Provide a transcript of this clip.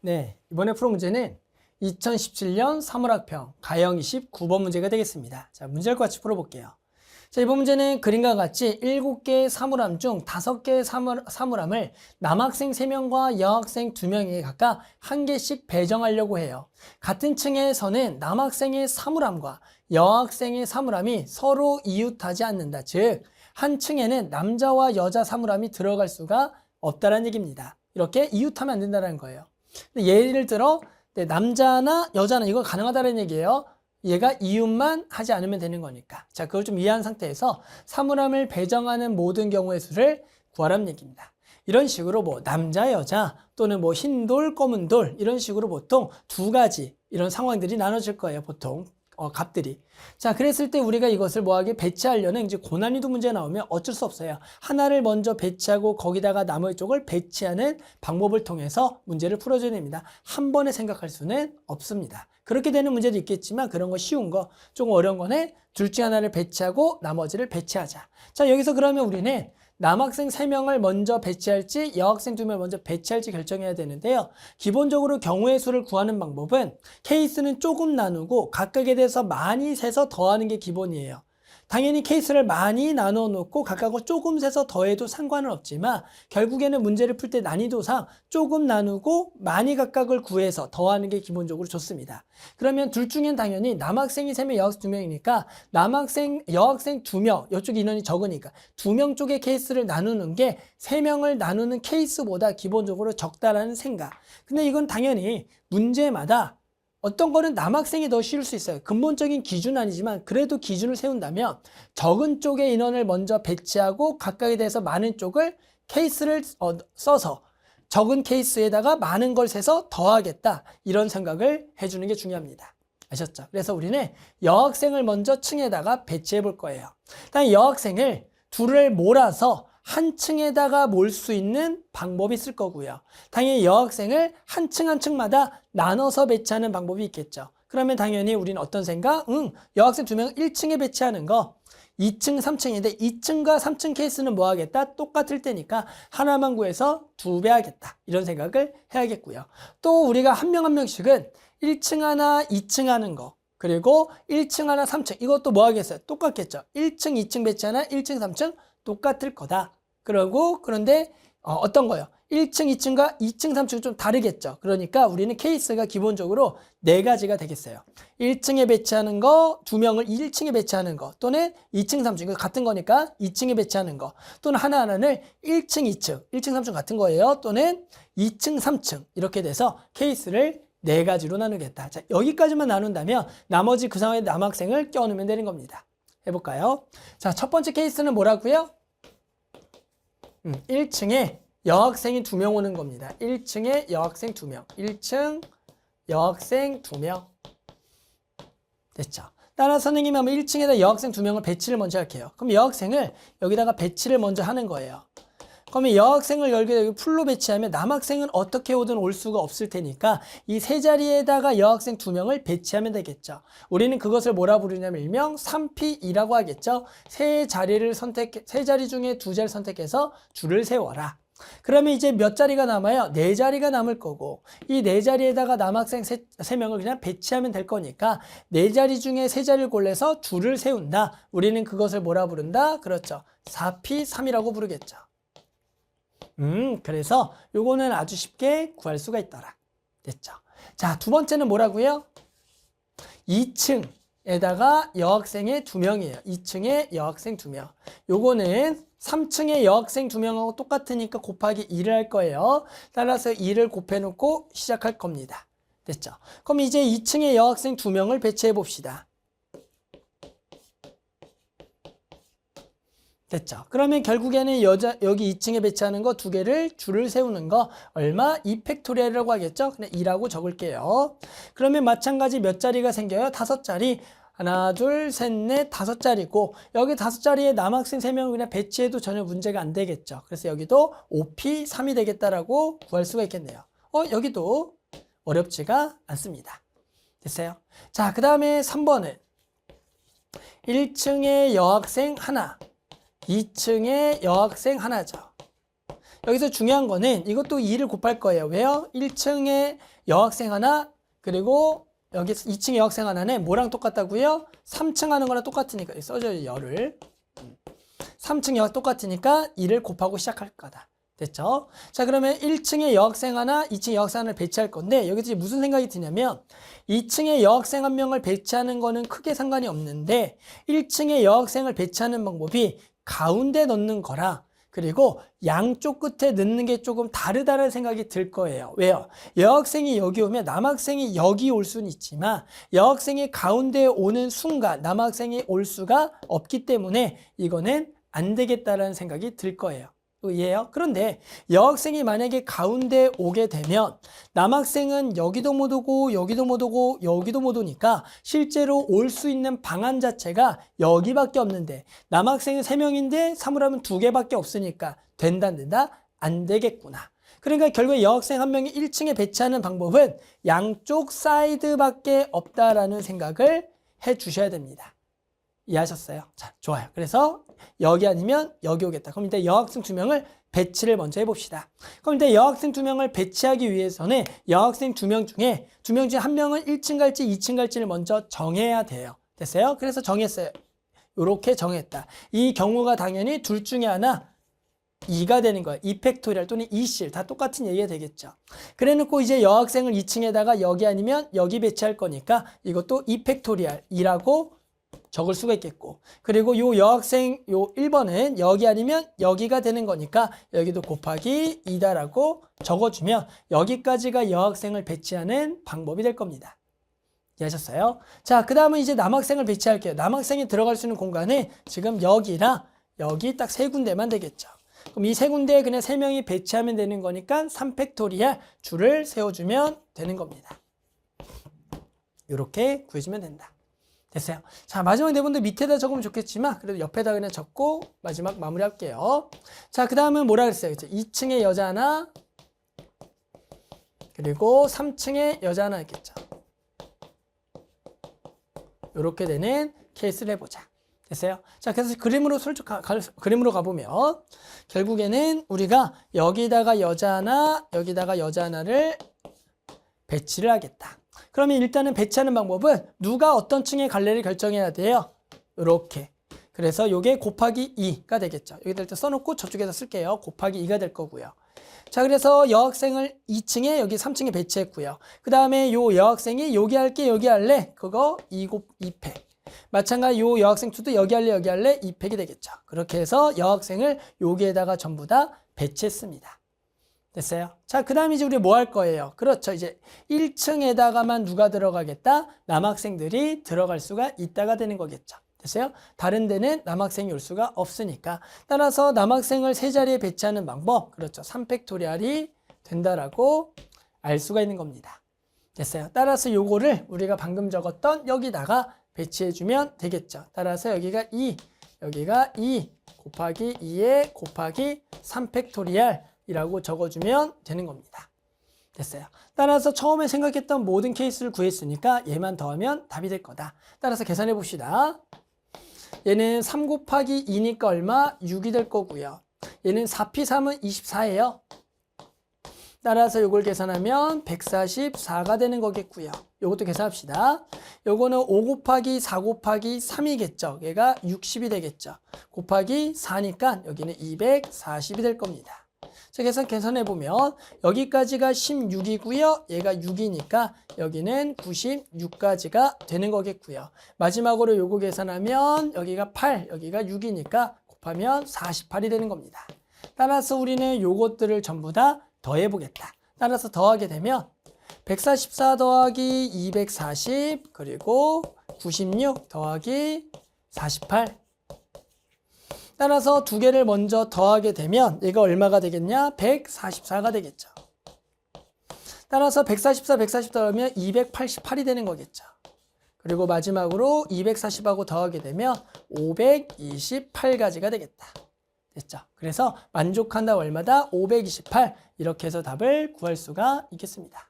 네, 이번에 풀어 문제는 2017년 사물학평 가형 29번 문제가 되겠습니다. 자, 문제를 같이 풀어볼게요. 자, 이번 문제는 그림과 같이 7개의 사물함 중 5개의 사물함을 남학생 3명과 여학생 2명에게 각각 1개씩 배정하려고 해요. 같은 층에서는 남학생의 사물함과 여학생의 사물함이 서로 이웃하지 않는다. 즉, 한 층에는 남자와 여자 사물함이 들어갈 수가 없다는 얘기입니다. 이렇게 이웃하면 안 된다는 거예요. 예를 들어 남자나 여자는 이거 가능하다는 얘기예요. 얘가 이웃만 하지 않으면 되는 거니까. 자, 그걸 좀 이해한 상태에서 사물함을 배정하는 모든 경우의 수를 구하라는 얘기입니다. 이런 식으로 뭐 남자, 여자 또는 뭐 흰 돌, 검은 돌 이런 식으로 보통 두 가지 이런 상황들이 나눠질 거예요. 보통 값들이. 자, 그랬을 때 우리가 이것을 뭐하게 배치하려는 이제 고난이도 문제 나오면 어쩔 수 없어요. 하나를 먼저 배치하고 거기다가 나머지 쪽을 배치하는 방법을 통해서 문제를 풀어줘야 됩니다. 한 번에 생각할 수는 없습니다. 그렇게 되는 문제도 있겠지만 그런 거 쉬운 거, 조금 어려운 거는 둘 중 하나를 배치하고 나머지를 배치하자. 자, 여기서 그러면 우리는 남학생 3명을 먼저 배치할지 여학생 2명을 먼저 배치할지 결정해야 되는데요. 기본적으로 경우의 수를 구하는 방법은 케이스는 조금 나누고 각각에 대해서 많이 세서 더하는 게 기본이에요. 당연히 케이스를 많이 나눠 놓고 각각을 조금 세서 더해도 상관은 없지만 결국에는 문제를 풀 때 난이도상 조금 나누고 많이 각각을 구해서 더하는 게 기본적으로 좋습니다. 그러면 둘 중엔 당연히 남학생이 3명, 여학생 2명이니까 남학생, 여학생 2명, 이쪽 인원이 적으니까 2명 쪽의 케이스를 나누는 게 3명을 나누는 케이스보다 기본적으로 적다라는 생각. 근데 이건 당연히 문제마다 어떤 거는 남학생이 더 쉬울 수 있어요. 근본적인 기준은 아니지만 그래도 기준을 세운다면 적은 쪽의 인원을 먼저 배치하고 각각에 대해서 많은 쪽을 케이스를 써서 적은 케이스에다가 많은 걸 세서 더하겠다. 이런 생각을 해주는 게 중요합니다. 아셨죠? 그래서 우리는 여학생을 먼저 층에다가 배치해 볼 거예요. 일단 여학생을 둘을 몰아서 한 층에다가 몰 수 있는 방법이 있을 거고요. 당연히 여학생을 한 층 한 층마다 나눠서 배치하는 방법이 있겠죠. 그러면 당연히 우리는 어떤 생각? 여학생 2명을 1층에 배치하는 거. 2층, 3층인데 2층과 3층 케이스는 뭐 하겠다? 똑같을 때니까 하나만 구해서 2배 하겠다. 이런 생각을 해야겠고요. 또 우리가 한 명 한 명씩은 1층 하나, 2층 하는 거. 그리고 1층 하나, 3층. 이것도 뭐 하겠어요? 똑같겠죠. 1층, 2층 배치하나 1층, 3층 똑같을 거다. 그런데 어떤 거요? 1층, 2층과 2층, 3층은 좀 다르겠죠. 그러니까 우리는 케이스가 기본적으로 4가지가 되겠어요. 1층에 배치하는 거, 2명을 1층에 배치하는 거, 또는 2층, 3층, 이거 같은 거니까 2층에 배치하는 거, 또는 하나하나를 1층, 2층, 1층, 3층 같은 거예요. 또는 2층, 3층 이렇게 돼서 케이스를 4가지로 나누겠다. 자, 여기까지만 나눈다면 나머지 그 상황에 남학생을 껴넣으면 되는 겁니다. 해볼까요? 자, 첫 번째 케이스는 뭐라고요? 1층에 여학생이 2명 오는 겁니다. 1층에 여학생 2명. 1층 여학생 2명. 됐죠? 따라서 선생님이 하면 1층에다 여학생 2명을 배치를 먼저 할게요. 그럼 여학생을 여기다가 배치를 먼저 하는 거예요. 그러면 여학생을 여기 풀로 배치하면 남학생은 어떻게 오든 올 수가 없을 테니까 이 세 자리에다가 여학생 2명을 배치하면 되겠죠. 우리는 그것을 뭐라 부르냐면 일명 3P2라고 하겠죠. 세 자리 중에 2자리를 선택해서 줄을 세워라. 그러면 이제 몇 자리가 남아요? 4자리가 남을 거고 이 4자리에다가 남학생 3명을 그냥 배치하면 될 거니까 4자리 중에 3자리를 골라서 줄을 세운다. 우리는 그것을 뭐라 부른다? 그렇죠. 4P3이라고 부르겠죠. 그래서 요거는 아주 쉽게 구할 수가 있더라. 됐죠? 자, 두 번째는 뭐라고요? 2층에다가 여학생의 2명이에요. 2층에 여학생 2명. 요거는 3층에 여학생 2명하고 똑같으니까 곱하기 2를 할 거예요. 따라서 2를 곱해놓고 시작할 겁니다. 됐죠? 그럼 이제 2층에 여학생 2명을 배치해 봅시다. 됐죠? 그러면 결국에는 여기 2층에 배치하는 거 2개를 줄을 세우는 거 얼마? 2팩토리얼이라고 하겠죠? 그냥 2라고 적을게요. 그러면 마찬가지 몇 자리가 생겨요? 5자리. 하나, 둘, 셋, 넷, 5자리고 여기 5자리에 남학생 3명을 그냥 배치해도 전혀 문제가 안 되겠죠. 그래서 여기도 5P3이 되겠다라고 구할 수가 있겠네요. 여기도 어렵지가 않습니다. 됐어요? 자, 그 다음에 3번은 1층에 여학생 하나, 2층에 여학생 하나죠. 여기서 중요한 거는 이것도 2를 곱할 거예요. 왜요? 1층에 여학생 하나, 그리고 여기 2층에 여학생 하나는 뭐랑 똑같다고요? 3층 하는 거랑 똑같으니까 써줘요. 열을. 3층 여학 똑같으니까 2를 곱하고 시작할 거다. 됐죠? 자, 그러면 1층에 여학생 하나, 2층에 여학생 하나를 배치할 건데 여기서 무슨 생각이 드냐면 2층에 여학생 한 명을 배치하는 거는 크게 상관이 없는데 1층에 여학생을 배치하는 방법이 가운데 넣는 거라, 그리고 양쪽 끝에 넣는 게 조금 다르다는 생각이 들 거예요. 왜요? 여학생이 여기 오면 남학생이 여기 올 수는 있지만 여학생이 가운데에 오는 순간 남학생이 올 수가 없기 때문에 이거는 안 되겠다라는 생각이 들 거예요. 이해해요? 그런데 여학생이 만약에 가운데 오게 되면 남학생은 여기도 못 오고 여기도 못 오고 여기도 못 오니까 실제로 올 수 있는 방안 자체가 여기밖에 없는데 남학생은 3명인데 사물함은 2개밖에 없으니까 된다 안 된다? 안 되겠구나. 그러니까 결국에 여학생 한 명이 1층에 배치하는 방법은 양쪽 사이드밖에 없다라는 생각을 해 주셔야 됩니다. 이해하셨어요? 자, 좋아요. 그래서 여기 아니면 여기 오겠다. 그럼 일단 여학생 2명을 배치를 먼저 해봅시다. 그럼 일단 여학생 2명을 배치하기 위해서는 여학생 2명 중에 1명은 1층 갈지 2층 갈지를 먼저 정해야 돼요. 됐어요? 그래서 정했어요. 이렇게 정했다. 이 경우가 당연히 둘 중에 하나 2가 되는 거예요. 2팩토리얼 또는 2실 다 똑같은 얘기가 되겠죠. 그래 놓고 이제 여학생을 2층에다가 여기 아니면 여기 배치할 거니까 이것도 2팩토리얼 2라고 적을 수가 있겠고, 그리고 요 여학생 요 1번은 여기 아니면 여기가 되는 거니까 여기도 곱하기 2다라고 적어주면 여기까지가 여학생을 배치하는 방법이 될 겁니다. 이해하셨어요? 자, 그 다음은 이제 남학생을 배치할게요. 남학생이 들어갈 수 있는 공간은 지금 여기랑 여기 딱 3군데만 되겠죠. 그럼 이 3군데에 그냥 3명이 배치하면 되는 거니까 3팩토리얼 줄을 세워주면 되는 겁니다. 이렇게 구해주면 된다. 됐어요. 자, 마지막 내분도 밑에다 적으면 좋겠지만 그래도 옆에다 그냥 적고 마지막 마무리할게요. 자, 그 다음은 뭐라 그랬어요? 2층에 여자 하나, 그리고 3층에 여자 하나 있겠죠. 이렇게 되는 케이스를 해보자. 됐어요? 자, 그래서 그림으로 가보면 결국에는 우리가 여기다가 여자 하나, 여기다가 여자 하나를 배치를 하겠다. 그러면 일단은 배치하는 방법은 누가 어떤 층에 갈래를 결정해야 돼요. 이렇게. 그래서 이게 곱하기 2가 되겠죠. 여기다 일단 써놓고 저쪽에다 쓸게요. 곱하기 2가 될 거고요. 자, 그래서 여학생을 2층에 여기 3층에 배치했고요. 그 다음에 요 여학생이 여기 할게 여기 할래? 그거 2팩. 마찬가지 요 여학생 2도 여기 할래 2팩이 되겠죠. 그렇게 해서 여학생을 여기에다가 전부 다 배치했습니다. 됐어요? 자, 그 다음에 이제 우리 뭐 할 거예요? 그렇죠. 이제 1층에다가만 누가 들어가겠다? 남학생들이 들어갈 수가 있다가 되는 거겠죠. 됐어요? 다른 데는 남학생이 올 수가 없으니까. 따라서 남학생을 세 자리에 배치하는 방법, 그렇죠. 3팩토리얼이 된다라고 알 수가 있는 겁니다. 됐어요? 따라서 요거를 우리가 방금 적었던 여기다가 배치해주면 되겠죠. 따라서 여기가 2, 여기가 2 곱하기 2에 곱하기 3팩토리얼 이라고 적어주면 되는 겁니다. 됐어요. 따라서 처음에 생각했던 모든 케이스를 구했으니까 얘만 더하면 답이 될 거다. 따라서 계산해 봅시다. 얘는 3 곱하기 2니까 얼마? 6이 될 거고요. 얘는 4p3은 24예요. 따라서 이걸 계산하면 144가 되는 거겠고요. 이것도 계산합시다. 요거는 5 곱하기 4 곱하기 3이겠죠. 얘가 60이 되겠죠. 곱하기 4니까 여기는 240이 될 겁니다. 자, 계산해보면 여기까지가 16이고요. 얘가 6이니까 여기는 96까지가 되는 거겠고요. 마지막으로 요거 계산하면 여기가 8, 여기가 6이니까 곱하면 48이 되는 겁니다. 따라서 우리는 요것들을 전부 다 더해보겠다. 따라서 더하게 되면 144 더하기 240 그리고 96 더하기 48 따라서 두 개를 먼저 더하게 되면 얘가 얼마가 되겠냐? 144가 되겠죠. 따라서 144 더하면 288이 되는 거겠죠. 그리고 마지막으로 240하고 더하게 되면 528가지가 되겠다. 됐죠? 그래서 만족한다 얼마다? 528 이렇게 해서 답을 구할 수가 있겠습니다.